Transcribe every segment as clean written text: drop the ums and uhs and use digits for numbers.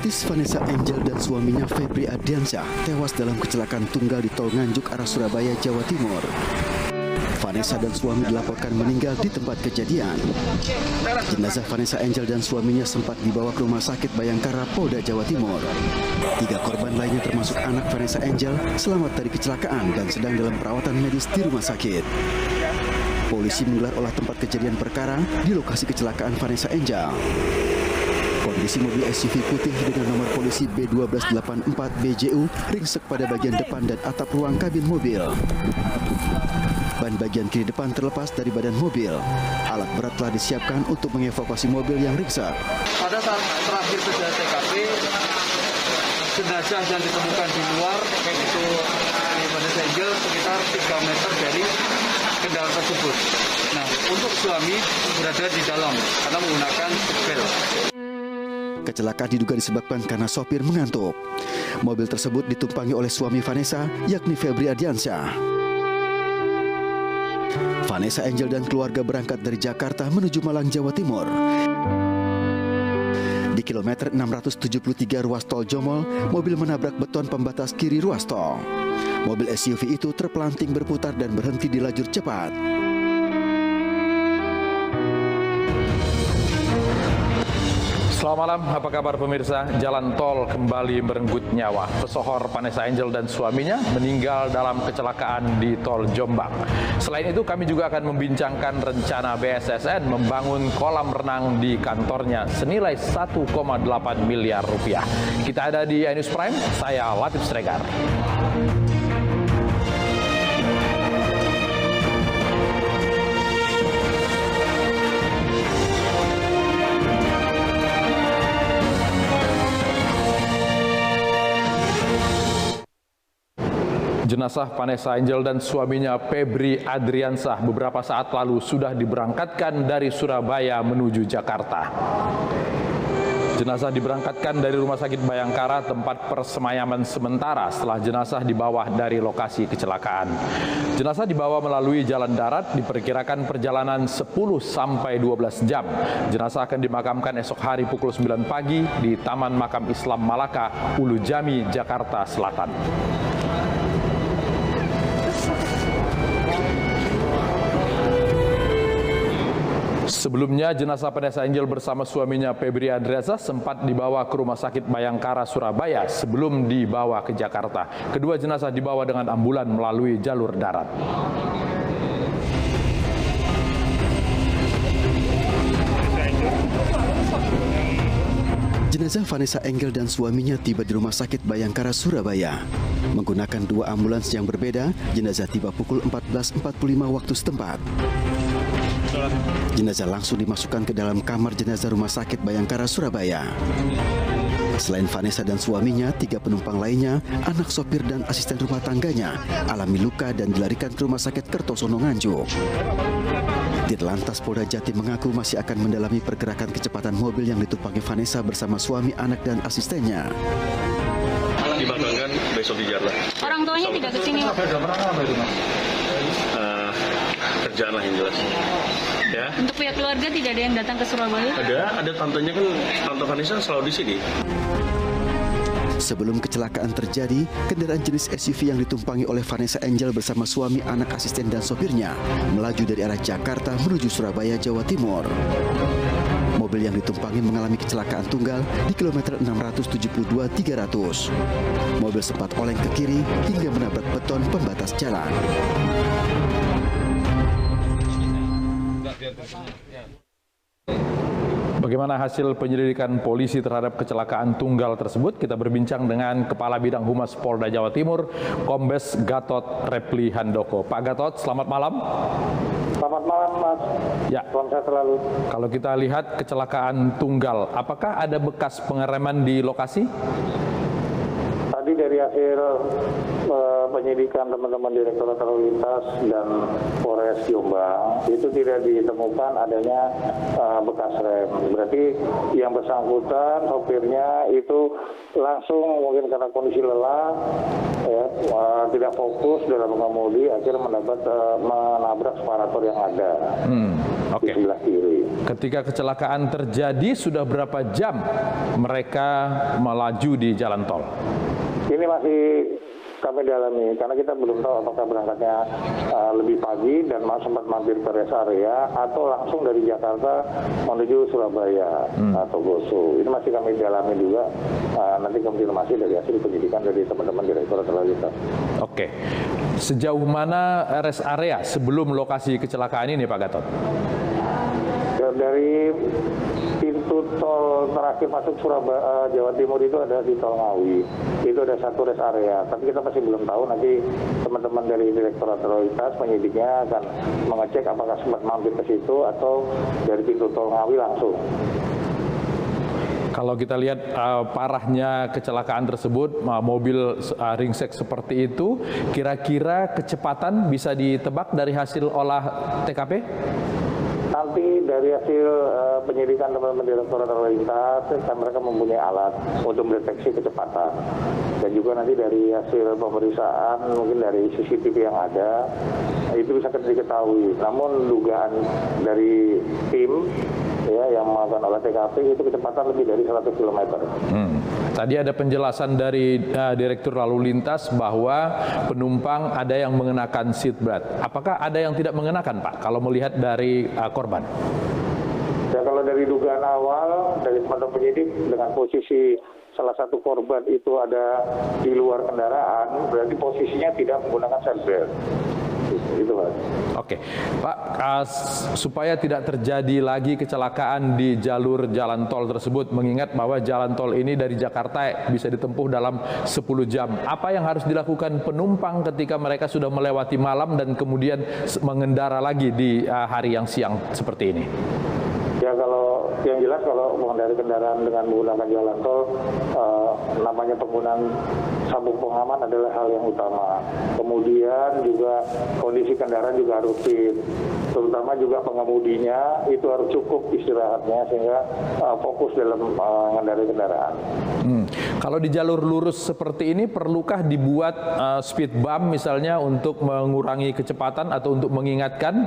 Artis Vanessa Angel dan suaminya Febri Ardiansyah tewas dalam kecelakaan tunggal di tol Nganjuk arah Surabaya, Jawa Timur. Vanessa dan suami dilaporkan meninggal di tempat kejadian. Jenazah Vanessa Angel dan suaminya sempat dibawa ke Rumah Sakit Bayangkara, Polda Jawa Timur. 3 korban lainnya termasuk anak Vanessa Angel selamat dari kecelakaan dan sedang dalam perawatan medis di rumah sakit. Polisi menggelar olah tempat kejadian perkara di lokasi kecelakaan Vanessa Angel. Kondisi mobil SUV putih dengan nomor polisi B1284 BJU ringsek pada bagian depan dan atap ruang kabin mobil. Ban bagian kiri depan terlepas dari badan mobil. Alat berat telah disiapkan untuk mengevakuasi mobil yang ringsek. Pada saat terakhir ke TKP, jenazah yang ditemukan di luar, yaitu Vanessa Angel sekitar 3 meter dari kendaraan tersebut. Nah, untuk suami berada di dalam karena menggunakan bel. Kecelakaan diduga disebabkan karena sopir mengantuk. Mobil tersebut ditumpangi oleh suami Vanessa, yakni Febri Ardiansyah. Vanessa Angel dan keluarga berangkat dari Jakarta menuju Malang, Jawa Timur. Di kilometer 673 ruas tol Jomol, mobil menabrak beton pembatas kiri ruas tol. Mobil SUV itu terpelanting berputar dan berhenti di lajur cepat. Selamat malam, apa kabar pemirsa? Jalan tol kembali merenggut nyawa. Pesohor Vanessa Angel dan suaminya meninggal dalam kecelakaan di tol Jombang. Selain itu, kami juga akan membincangkan rencana BSSN membangun kolam renang di kantornya senilai 1,8 miliar rupiah. Kita ada di iNews Prime, saya Latif Sregar. Jenazah Vanessa Angel dan suaminya Febri Ardiansyah beberapa saat lalu sudah diberangkatkan dari Surabaya menuju Jakarta. Jenazah diberangkatkan dari Rumah Sakit Bayangkara, tempat persemayaman sementara setelah jenazah dibawa dari lokasi kecelakaan. Jenazah dibawa melalui jalan darat, diperkirakan perjalanan 10 sampai 12 jam. Jenazah akan dimakamkan esok hari pukul 9 pagi di Taman Makam Islam Malaka, Ulu Jami, Jakarta Selatan. Sebelumnya, jenazah Vanessa Angel bersama suaminya Febri Ardiansyah sempat dibawa ke Rumah Sakit Bayangkara, Surabaya sebelum dibawa ke Jakarta. Kedua jenazah dibawa dengan ambulan melalui jalur darat. Jenazah Vanessa Angel dan suaminya tiba di Rumah Sakit Bayangkara, Surabaya. Menggunakan 2 ambulans yang berbeda, jenazah tiba pukul 14.45 waktu setempat. Jenazah langsung dimasukkan ke dalam kamar jenazah Rumah Sakit Bayangkara, Surabaya. Selain Vanessa dan suaminya, 3 penumpang lainnya, anak sopir dan asisten rumah tangganya, alami luka dan dilarikan ke Rumah Sakit Kertosono Nganjuk. Dirlantas Polda Jatim mengaku masih akan mendalami pergerakan kecepatan mobil yang ditumpangi Vanessa bersama suami, anak, dan asistennya. Dimakamkan besok di Jakarta. Orang tuanya tidak ke sini. Kerjaan lah yang jelas. Ya. Untuk pihak keluarga tidak ada yang datang ke Surabaya? Ada tantenya kan, tante Vanessa selalu di sini. Sebelum kecelakaan terjadi, kendaraan jenis SUV yang ditumpangi oleh Vanessa Angel bersama suami, anak, asisten, dan sopirnya melaju dari arah Jakarta menuju Surabaya, Jawa Timur. Mobil yang ditumpangi mengalami kecelakaan tunggal di kilometer 672-300. Mobil sempat oleng ke kiri hingga menabrak beton pembatas jalan. Bagaimana hasil penyelidikan polisi terhadap kecelakaan tunggal tersebut? Kita berbincang dengan Kepala Bidang Humas Polda Jawa Timur, Kombes Gatot Repli Handoko. Pak Gatot, selamat malam. Selamat malam, Mas. Ya. Salam sehat selalu. Kalau kita lihat kecelakaan tunggal, apakah ada bekas pengereman di lokasi? Tadi dari hasil penyidikan teman-teman Direktorat Lalu Lintas dan Polres Jombang itu tidak ditemukan adanya bekas rem. Berarti yang bersangkutan sopirnya itu langsung mungkin karena kondisi lelah, ya, tidak fokus dalam mengemudi, akhirnya menabrak separator yang ada. Oke. di sebelah kiri. Ketika kecelakaan terjadi, sudah berapa jam mereka melaju di jalan tol? Ini masih kami dalami karena kita belum tahu apakah berangkatnya lebih pagi dan sempat mampir ke rest area atau langsung dari Jakarta menuju Surabaya atau Goso. Ini masih kami dalami juga, nanti konfirmasi dari hasil penyidikan dari teman-teman Direktorat Lalu Lintas. Oke, sejauh mana rest area sebelum lokasi kecelakaan ini, Pak Gatot? Dari pintu tol terakhir masuk Surabaya Jawa Timur itu ada di Tol Ngawi, itu ada satu rest area, tapi kita masih belum tahu, nanti teman-teman dari Direktorat Lalu Lintas penyidiknya akan mengecek apakah sempat mampir ke situ atau dari pintu Tol Ngawi langsung. Kalau kita lihat parahnya kecelakaan tersebut, mobil ringsek seperti itu, kira-kira kecepatan bisa ditebak dari hasil olah TKP? Nanti dari hasil penyidikan teman-teman Direktorat Lalu Lintas, mereka mempunyai alat untuk mendeteksi kecepatan. Dan juga nanti dari hasil pemeriksaan, mungkin dari CCTV yang ada, itu bisa diketahui. Namun dugaan dari tim yang melakukan olah TKP itu kecepatan lebih dari 100 km. Tadi ada penjelasan dari Direktur Lalu Lintas bahwa penumpang ada yang mengenakan seat belt. Apakah ada yang tidak mengenakan, Pak, kalau melihat dari korban? Ya, kalau dari dugaan awal dari teman-teman penyidik dengan posisi salah satu korban itu ada di luar kendaraan, berarti posisinya tidak menggunakan seat belt. Itu, Pak. Oke, Pak, supaya tidak terjadi lagi kecelakaan di jalur jalan tol tersebut, mengingat bahwa jalan tol ini dari Jakarta bisa ditempuh dalam 10 jam. Apa yang harus dilakukan penumpang ketika mereka sudah melewati malam dan kemudian mengendara lagi di hari yang siang seperti ini? Ya, kalau yang jelas kalau mengendarai kendaraan dengan menggunakan jalan tol, namanya penggunaan sabuk pengaman adalah hal yang utama. Kemudian juga kondisi kendaraan juga harus fit, terutama juga pengemudinya itu harus cukup istirahatnya sehingga fokus dalam mengendarai kendaraan. Kalau di jalur lurus seperti ini, perlukah dibuat speed bump misalnya untuk mengurangi kecepatan atau untuk mengingatkan?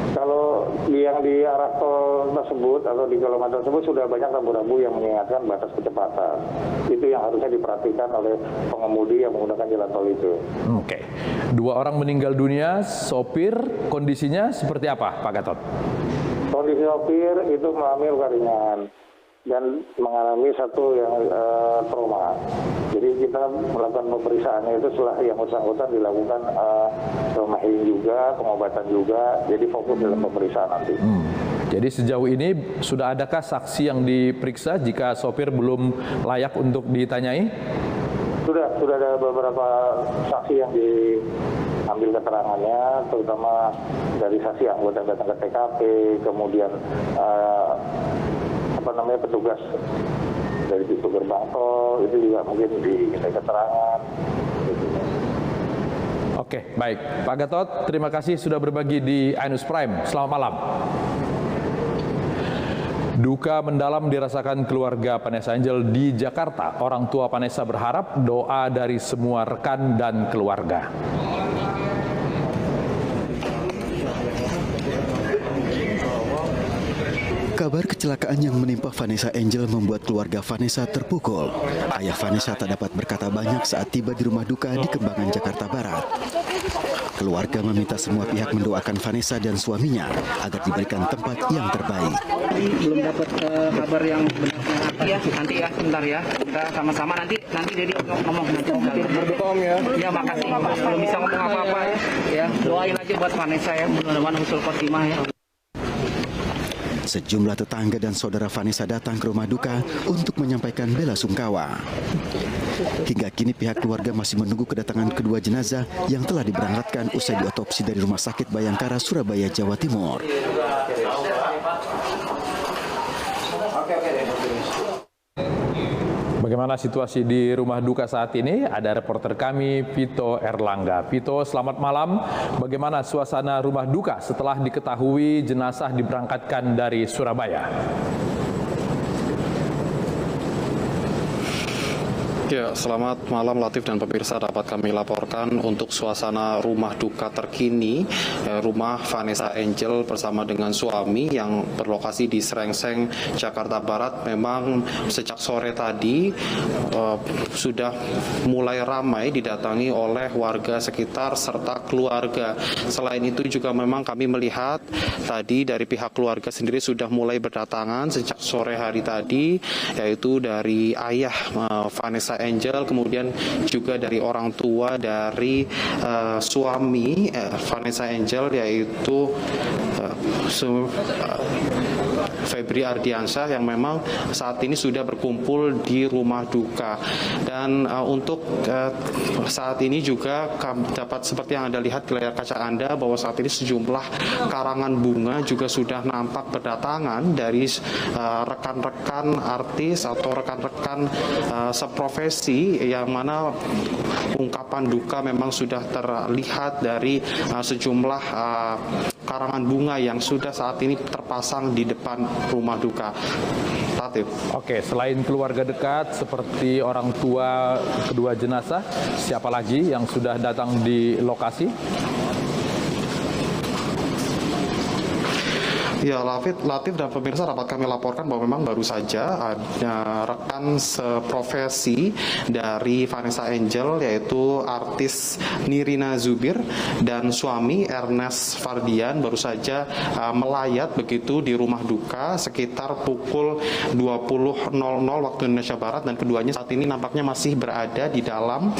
Kalau yang di arah tol tersebut atau di kilometer tersebut sudah banyak rambu-rambu yang mengingatkan batas kecepatan. Itu yang harusnya diperhatikan oleh pengemudi yang menggunakan jalan tol itu. Oke. 2 orang meninggal dunia, sopir kondisinya seperti apa, Pak Gatot? Kondisi sopir itu mengalami luka ringan dan mengalami satu yang trauma. Jadi kita melakukan pemeriksaannya itu setelah yang bersangkutan dilakukan trauma healing juga, pengobatan juga, jadi fokus dalam pemeriksaan nanti. Jadi sejauh ini sudah adakah saksi yang diperiksa jika sopir belum layak untuk ditanyai? Sudah ada beberapa saksi yang diambil keterangannya, terutama dari saksi anggota datang ke TKP, kemudian petugas dari pintu gerbang tol itu juga mungkin diminta keterangan. Oke, baik. Pak Gatot, terima kasih sudah berbagi di iNews Prime. Selamat malam. Duka mendalam dirasakan keluarga Vanessa Angel di Jakarta. Orang tua Vanessa berharap doa dari semua rekan dan keluarga. Kabar kecelakaan yang menimpa Vanessa Angel membuat keluarga Vanessa terpukul. Ayah Vanessa tak dapat berkata banyak saat tiba di rumah duka di Kembangan, Jakarta Barat. Keluarga meminta semua pihak mendoakan Vanessa dan suaminya agar diberikan tempat yang terbaik. Belum dapat kabar yang benar. Ya, nanti ya, bentar ya. Kita sama-sama nanti jadi ngomong nanti. Berdoa Om ya. Ya, makasih Pak. Belum bisa ngomong apa-apa ya. Ya, doain aja buat Vanessa ya, mudah-mudahan husnul khotimah ya. Sejumlah tetangga dan saudara Vanessa datang ke rumah duka untuk menyampaikan bela sungkawa. Hingga kini pihak keluarga masih menunggu kedatangan kedua jenazah yang telah diberangkatkan usai diotopsi dari Rumah Sakit Bayangkara, Surabaya, Jawa Timur. Bagaimana situasi di rumah duka saat ini? Ada reporter kami, Vito Erlangga. Vito, selamat malam. Bagaimana suasana rumah duka setelah diketahui jenazah diberangkatkan dari Surabaya? Ya, selamat malam Latif dan pemirsa. Dapat kami laporkan untuk suasana rumah duka terkini, rumah Vanessa Angel bersama dengan suami yang berlokasi di Srengseng, Jakarta Barat. Memang sejak sore tadi sudah mulai ramai didatangi oleh warga sekitar serta keluarga. Selain itu juga memang kami melihat tadi dari pihak keluarga sendiri sudah mulai berdatangan sejak sore hari tadi, yaitu dari ayah Vanessa Angel, kemudian juga dari orang tua dari suami Vanessa Angel, yaitu Febri Ardiansyah, yang memang saat ini sudah berkumpul di rumah duka. Dan untuk saat ini juga dapat seperti yang Anda lihat di layar kaca Anda, bahwa saat ini sejumlah karangan bunga juga sudah nampak berdatangan dari rekan-rekan artis atau rekan-rekan seprofesi, yang mana ungkapan duka memang sudah terlihat dari sejumlah karangan bunga yang sudah saat ini terpasang di depan rumah duka. Latif. Oke, selain keluarga dekat seperti orang tua kedua jenazah, siapa lagi yang sudah datang di lokasi? Ya, Latif dan pemirsa, dapat kami laporkan bahwa memang baru saja ada rekan seprofesi dari Vanessa Angel, yaitu artis Nirina Zubir dan suami Ernest Fardian baru saja melayat begitu di rumah duka sekitar pukul 20.00 waktu Indonesia Barat, dan keduanya saat ini nampaknya masih berada di dalam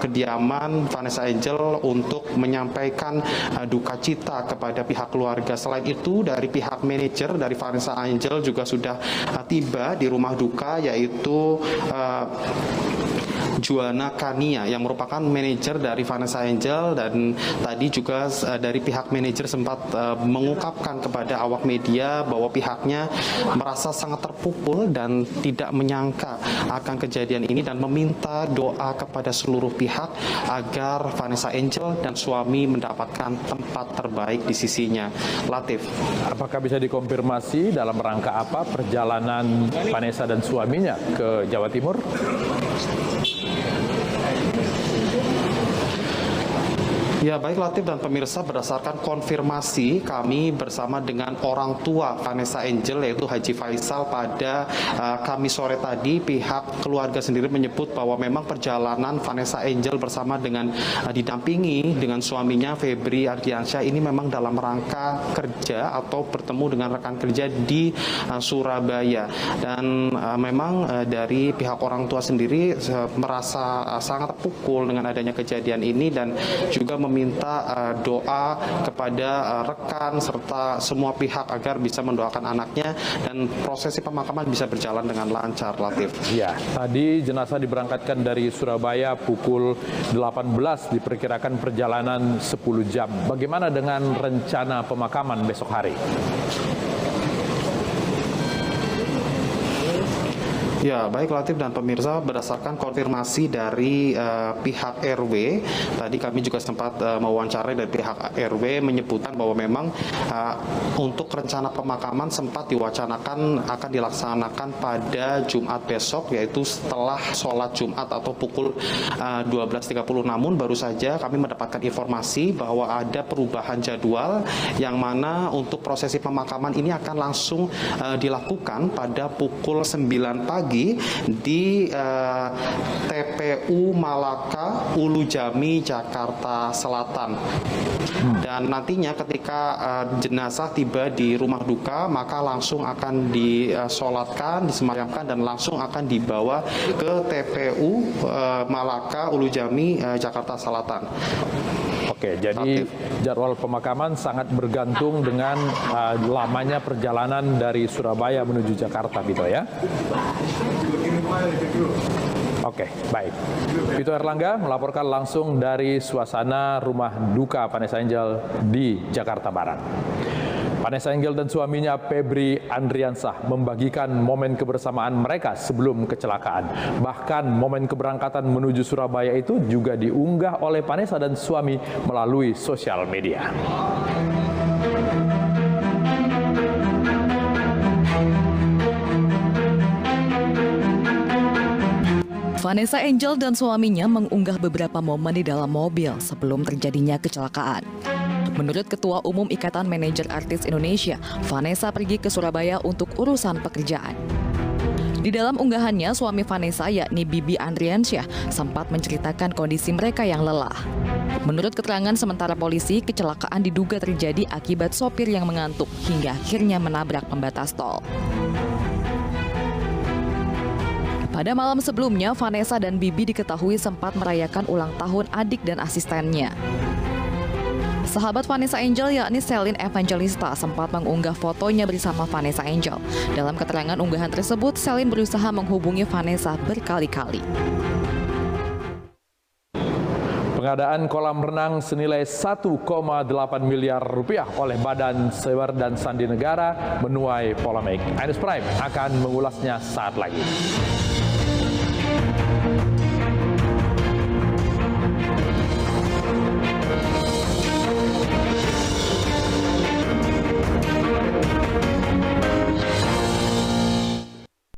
kediaman Vanessa Angel untuk menyampaikan duka cita kepada pihak keluarga. Selain itu, dari pihak manajer dari Vanessa Angel juga sudah tiba di rumah duka, yaitu Juana Kania yang merupakan manajer dari Vanessa Angel, dan tadi juga dari pihak manajer sempat mengungkapkan kepada awak media bahwa pihaknya merasa sangat terpukul dan tidak menyangka akan kejadian ini, dan meminta doa kepada seluruh pihak agar Vanessa Angel dan suami mendapatkan tempat terbaik di sisinya. Latif. Apakah bisa dikonfirmasi dalam rangka apa perjalanan Vanessa dan suaminya ke Jawa Timur? Ya, baik Latif dan pemirsa, berdasarkan konfirmasi kami bersama dengan orang tua Vanessa Angel, yaitu Haji Faisal, pada Kamis sore tadi, pihak keluarga sendiri menyebut bahwa memang perjalanan Vanessa Angel bersama dengan didampingi dengan suaminya Febri Ardiansyah ini memang dalam rangka kerja atau bertemu dengan rekan kerja di Surabaya. Dan memang dari pihak orang tua sendiri merasa sangat terpukul dengan adanya kejadian ini, dan juga meminta doa kepada rekan serta semua pihak agar bisa mendoakan anaknya dan prosesi pemakaman bisa berjalan dengan lancar. Latif. Ya, tadi jenazah diberangkatkan dari Surabaya pukul 18, diperkirakan perjalanan 10 jam. Bagaimana dengan rencana pemakaman besok hari? Ya, baik Latif dan pemirsa, berdasarkan konfirmasi dari pihak RW, tadi kami juga sempat mewawancarai dari pihak RW menyebutkan bahwa memang untuk rencana pemakaman sempat diwacanakan akan dilaksanakan pada Jumat besok, yaitu setelah sholat Jumat atau pukul 12.30. Namun baru saja kami mendapatkan informasi bahwa ada perubahan jadwal, yang mana untuk prosesi pemakaman ini akan langsung dilakukan pada pukul 9 pagi di TPU Malaka Ulu Jami, Jakarta Selatan. Dan nantinya ketika jenazah tiba di rumah duka, maka langsung akan disolatkan, disemayamkan, dan langsung akan dibawa ke TPU Malaka Ulu Jami, Jakarta Selatan. Oke, jadi jadwal pemakaman sangat bergantung dengan lamanya perjalanan dari Surabaya menuju Jakarta, gitu ya. Oke, baik. Vito Erlangga melaporkan langsung dari suasana rumah duka Vanessa Angel di Jakarta Barat. Vanessa Angel dan suaminya Febri Ardiansyah membagikan momen kebersamaan mereka sebelum kecelakaan. Bahkan momen keberangkatan menuju Surabaya itu juga diunggah oleh Vanessa dan suami melalui sosial media. Vanessa Angel dan suaminya mengunggah beberapa momen di dalam mobil sebelum terjadinya kecelakaan. Menurut Ketua Umum Ikatan Manajer Artis Indonesia, Vanessa pergi ke Surabaya untuk urusan pekerjaan. Di dalam unggahannya, suami Vanessa yakni Bibi Andriansyah sempat menceritakan kondisi mereka yang lelah. Menurut keterangan sementara polisi, kecelakaan diduga terjadi akibat sopir yang mengantuk hingga akhirnya menabrak pembatas tol. Pada malam sebelumnya, Vanessa dan Bibi diketahui sempat merayakan ulang tahun adik dan asistennya. Sahabat Vanessa Angel yakni Celine Evangelista sempat mengunggah fotonya bersama Vanessa Angel. Dalam keterangan unggahan tersebut, Celine berusaha menghubungi Vanessa berkali-kali. Pengadaan kolam renang senilai 1,8 miliar rupiah oleh Badan Sewer dan Sandi Negara menuai polemik. Ainus Prime akan mengulasnya saat lagi.